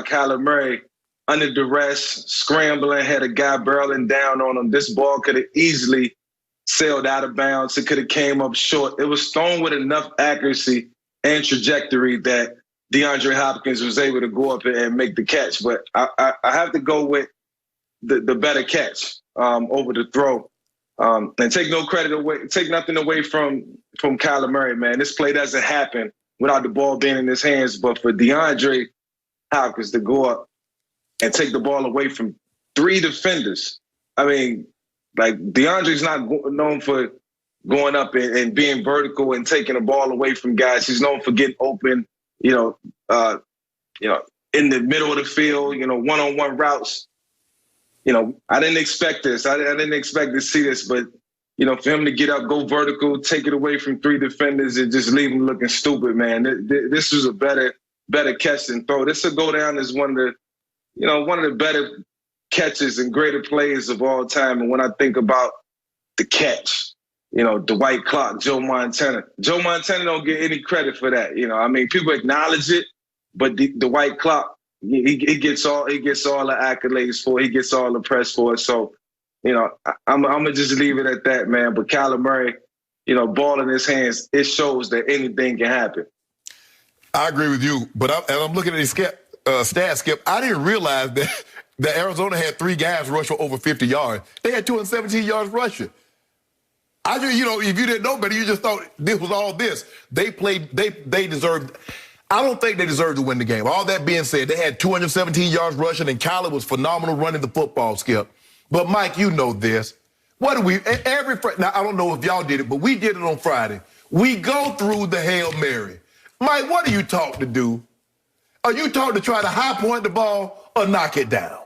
Kyler Murray under duress, scrambling, had a guy barreling down on him. This ball could have easily sailed out of bounds. It could have came up short. It was thrown with enough accuracy and trajectory that DeAndre Hopkins was able to go up and make the catch. But I have to go with the better catch over the throw. And take no credit away, take nothing away from Kyler Murray, man. This play doesn't happen without the ball being in his hands. But for DeAndre Hopkins to go up and take the ball away from 3 defenders, I mean, like, DeAndre's not known for going up and being vertical and taking the ball away from guys. He's known for getting open, in the middle of the field, one-on-one routes. I didn't expect this. I didn't expect to see this, but, for him to get up, go vertical, take it away from 3 defenders and just leave him looking stupid, man. This was a better catch than throw. This will go down as one of the better catches and greater players of all time. And when I think about the catch, Dwight Clark, Joe Montana don't get any credit for that. People acknowledge it, but Dwight Clark, he gets all the accolades for it. He gets all the press for it. So, I'm gonna just leave it at that, man. But Kyler Murray, ball in his hands, it shows that anything can happen. I agree with you, but I'm looking at these stats, Skip. I didn't realize that Arizona had 3 guys rush for over 50 yards. They had 217 yards rushing. I just, if you didn't know better, you just thought this was all this. They deserved. I don't think they deserved to win the game. All that being said, they had 217 yards rushing, and Kyler was phenomenal running the football, Skip. But, Mike, you know this. What do we, now, I don't know if y'all did it, but we did it on Friday. We go through the Hail Mary. Mike, what are you taught to do? Are you taught to try to high point the ball or knock it down?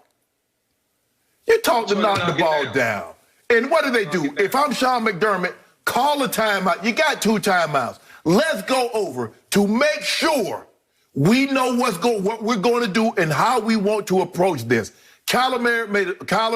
You're taught to knock the ball down. And what do? If I'm Sean McDermott, call a timeout. You got 2 timeouts. Let's go over to make sure we know what we're going to do and how we want to approach this. Kyler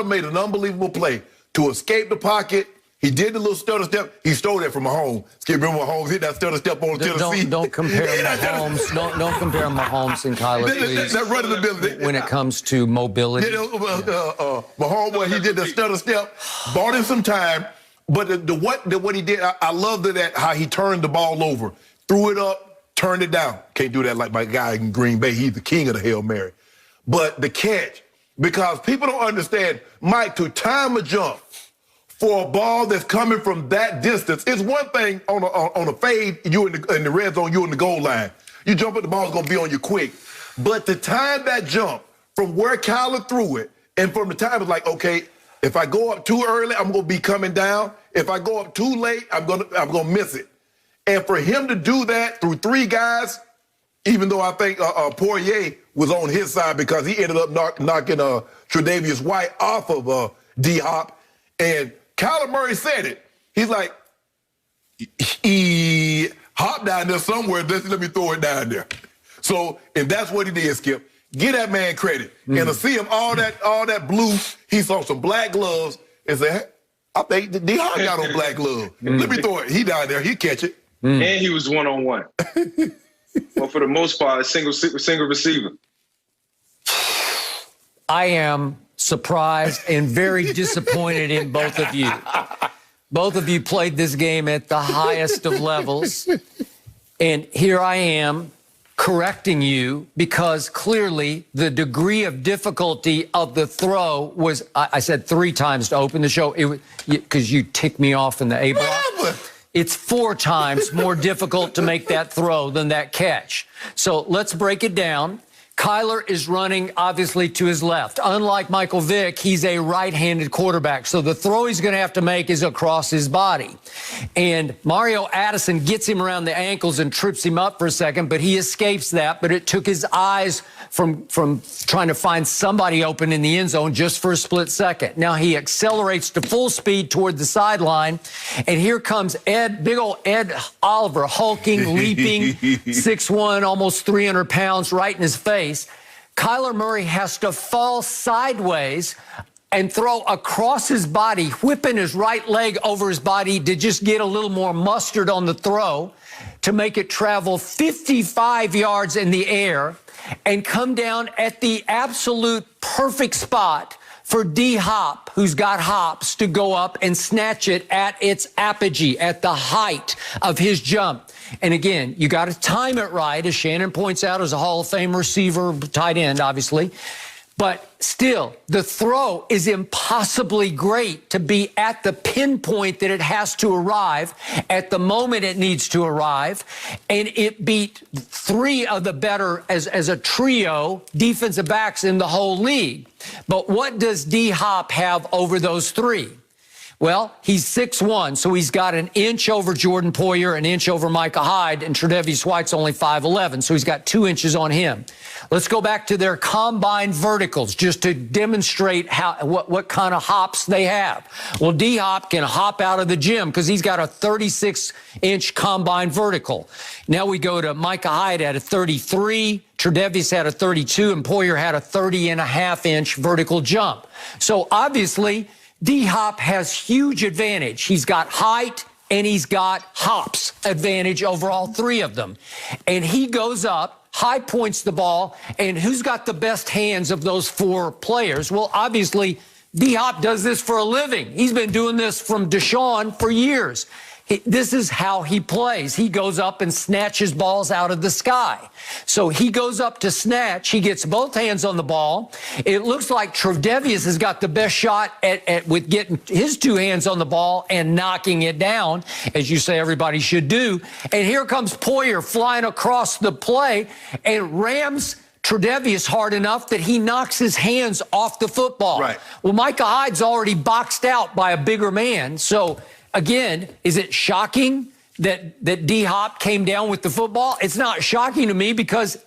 made an unbelievable play to escape the pocket. He did the little stutter step. He stole that from Mahomes. Remember Mahomes hit that stutter step on Tennessee? Don't compare Mahomes. Don't compare Mahomes and Kyler, please. That running ability. When it comes to mobility. Mahomes, he did the stutter step, bought him some time. But what he did, I love how he turned the ball over, threw it up, turned it down. Can't do that like my guy in Green Bay. He's the king of the Hail Mary. But the catch, because people don't understand, Mike, to time a jump for a ball that's coming from that distance, it's one thing on a fade, you in the red zone, you in the goal line. You jump at the ball's gonna be on you quick. But to time that jump from where Kyler threw it, and from the time it's like, okay, if I go up too early, I'm gonna be coming down. If I go up too late, I'm gonna miss it. And for him to do that through 3 guys, even though I think Poirier was on his side because he ended up knocking Tre'Davious White off of D-Hop. And Kyler Murray said it. He's like, hop down there somewhere. Let me throw it down there. So, and that's what he did, Skip. Give that man credit. And to see him all that blue, he saw some black gloves and said, I think D-Hop got on black gloves. Let me throw it. He down there. He catch it. And he was one-on-one. Well, for the most part, a single receiver. I am surprised and very disappointed in both of you. Both of you played this game at the highest of levels. And here I am correcting you because clearly the degree of difficulty of the throw was, I said 3 times to open the show, because you ticked me off in the A block. It's 4 times more difficult to make that throw than that catch. So let's break it down. Kyler is running, obviously, to his left. Unlike Michael Vick, he's a right-handed quarterback. So the throw he's going to have to make is across his body. And Mario Addison gets him around the ankles and trips him up for a second, but he escapes that. But it took his eyes from trying to find somebody open in the end zone just for a split second. Now he accelerates to full speed toward the sideline. And here comes big old Ed Oliver, hulking, leaping, 6'1", almost 300 pounds, right in his face. Kyler Murray has to fall sideways and throw across his body, whipping his right leg over his body to just get a little more mustard on the throw, to make it travel 55 yards in the air and come down at the absolute perfect spot for D-Hop, who's got hops, to go up and snatch it at its apogee, at the height of his jump. And again, you got to time it right, as Shannon points out, as a Hall of Fame receiver, tight end, obviously. But still, the throw is impossibly great to be at the pinpoint that it has to arrive, at the moment it needs to arrive. And it beat three of the better, as a trio, defensive backs in the whole league. But what does D-Hop have over those three? Well, he's 6'1", so he's got an inch over Jordan Poyer, an inch over Micah Hyde, and Tre'Davious White's only 5'11", so he's got 2 inches on him. Let's go back to their combined verticals just to demonstrate what kind of hops they have. Well, D-Hop can hop out of the gym because he's got a 36-inch combined vertical. Now we go to Micah Hyde at a 33, Tre'Davious had a 32, and Poyer had a 30.5-inch vertical jump. So obviously, D-Hop has huge advantage. He's got height and he's got hops advantage over all three of them. And he goes up, high points the ball, and who's got the best hands of those four players? Well, obviously, D-Hop does this for a living. He's been doing this from Deshaun for years. This is how he plays. He goes up and snatches balls out of the sky. So he goes up to snatch. He gets both hands on the ball. It looks like Tre'Davious has got the best shot with getting his 2 hands on the ball and knocking it down, as you say everybody should do. And here comes Poyer flying across the play and rams Tre'Davious hard enough that he knocks his hands off the football. Right. Well, Micah Hyde's already boxed out by a bigger man. So again, is it shocking that D-Hop came down with the football? It's not shocking to me because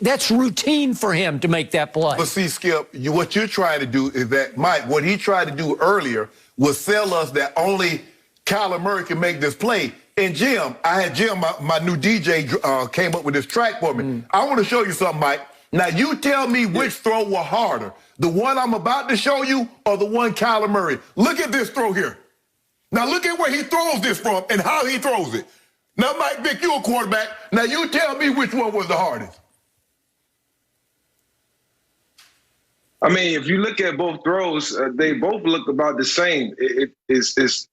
that's routine for him to make that play. But see, Skip, what you're trying to do is that, Mike, what he tried to do earlier was sell us that only Kyler Murray can make this play. And Jim, I had Jim, my new DJ, came up with this track for me. I want to show you something, Mike. Now, you tell me which throw were harder, the one I'm about to show you or the one Kyler Murray. Look at this throw here. Now, look at where he throws this from and how he throws it. Now, Mike Vick, you're a quarterback. Now, you tell me which one was the hardest. I mean, if you look at both throws, they both look about the same. It's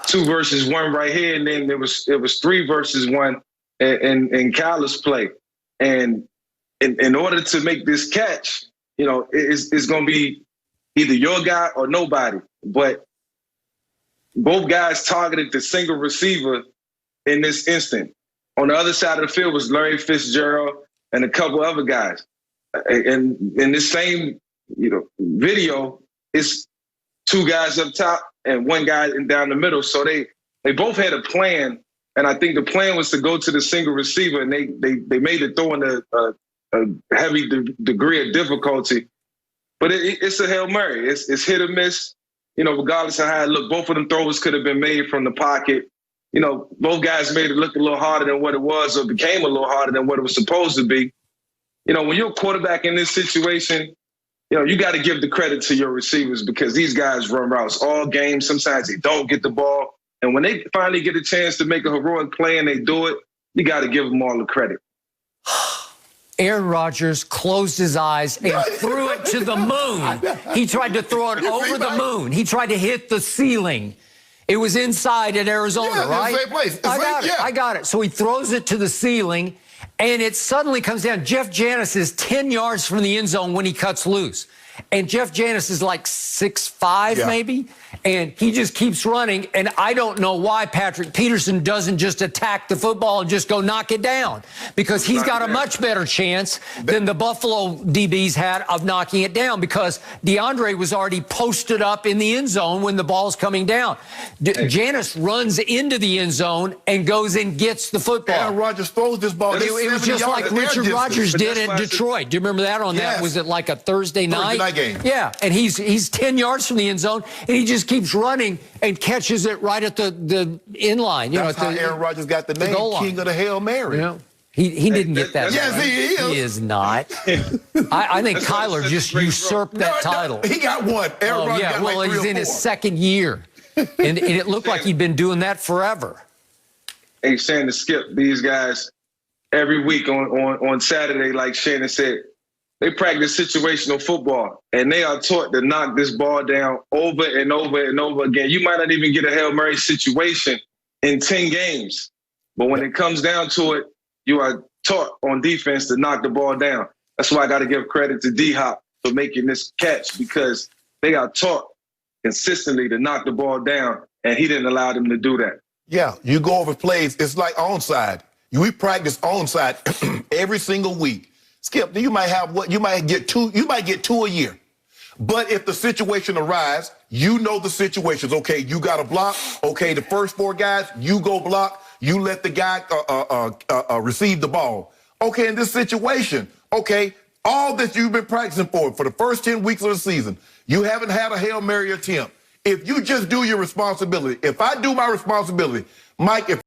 2 versus 1 right here, and then it was 3 versus 1 in Kyler's play. And in order to make this catch, it's going to be either your guy or nobody. But both guys targeted the single receiver in this instant. On the other side of the field was Larry Fitzgerald and a couple other guys. And in this same, video, it's 2 guys up top and 1 guy down the middle. So they both had a plan, and I think the plan was to go to the single receiver, and they made it throwing a heavy degree of difficulty. But it's a Hail Mary. It's hit or miss. Regardless of how it looked, both of them throws could have been made from the pocket. Both guys made it look a little harder than what it was, or became a little harder than what it was supposed to be. When you're a quarterback in this situation, you got to give the credit to your receivers because these guys run routes all game. Sometimes they don't get the ball. And when they finally get a chance to make a heroic play and they do it, you got to give them all the credit. Aaron Rodgers closed his eyes and threw it to the moon. He tried to throw it over the moon. He tried to hit the ceiling. It was inside at Arizona, right? Same place. I got it. So he throws it to the ceiling, and it suddenly comes down. Jeff Janis is 10 yards from the end zone when he cuts loose. And Jeff Janis is like 6'5", maybe, and he just keeps running. And I don't know why Patrick Peterson doesn't just attack the football and just go knock it down, because he's got a much better chance than the Buffalo DBs had of knocking it down, because DeAndre was already posted up in the end zone when the ball's coming down. Janis runs into the end zone and goes and gets the football. Aaron Rodgers throws this ball. It was just like Richard Rodgers did at Detroit. Do you remember that on that? Was it like a Thursday night? Game. Yeah, and he's 10 yards from the end zone, and he just keeps running and catches it right at the end line. That's how Aaron Rodgers got the name King of the Hail Mary. He didn't get that. Yes, right. he is. He is not. I think Kyler just usurped that title. He got one. Aaron Rodgers got well, like 3 he's or in 4. his second year. And it looked like he'd been doing that forever. Hey, Shannon, Skip, these guys every week on Saturday, like Shannon said, they practice situational football, and they are taught to knock this ball down over and over and over again. You might not even get a Hail Mary situation in 10 games, but when it comes down to it, you are taught on defense to knock the ball down. That's why I got to give credit to D-Hop for making this catch, because they are taught consistently to knock the ball down, and he didn't allow them to do that. Yeah, you go over plays. It's like onside. We practice onside every single week. Skip, you might have what? You might get 2 a year. But if the situation arises, you know the situations. Okay, you got to block. Okay, the first 4 guys, you go block. You let the guy receive the ball. Okay, in this situation, okay, all that you've been practicing for the first 10 weeks of the season, you haven't had a Hail Mary attempt. If you just do your responsibility, if I do my responsibility, Mike, if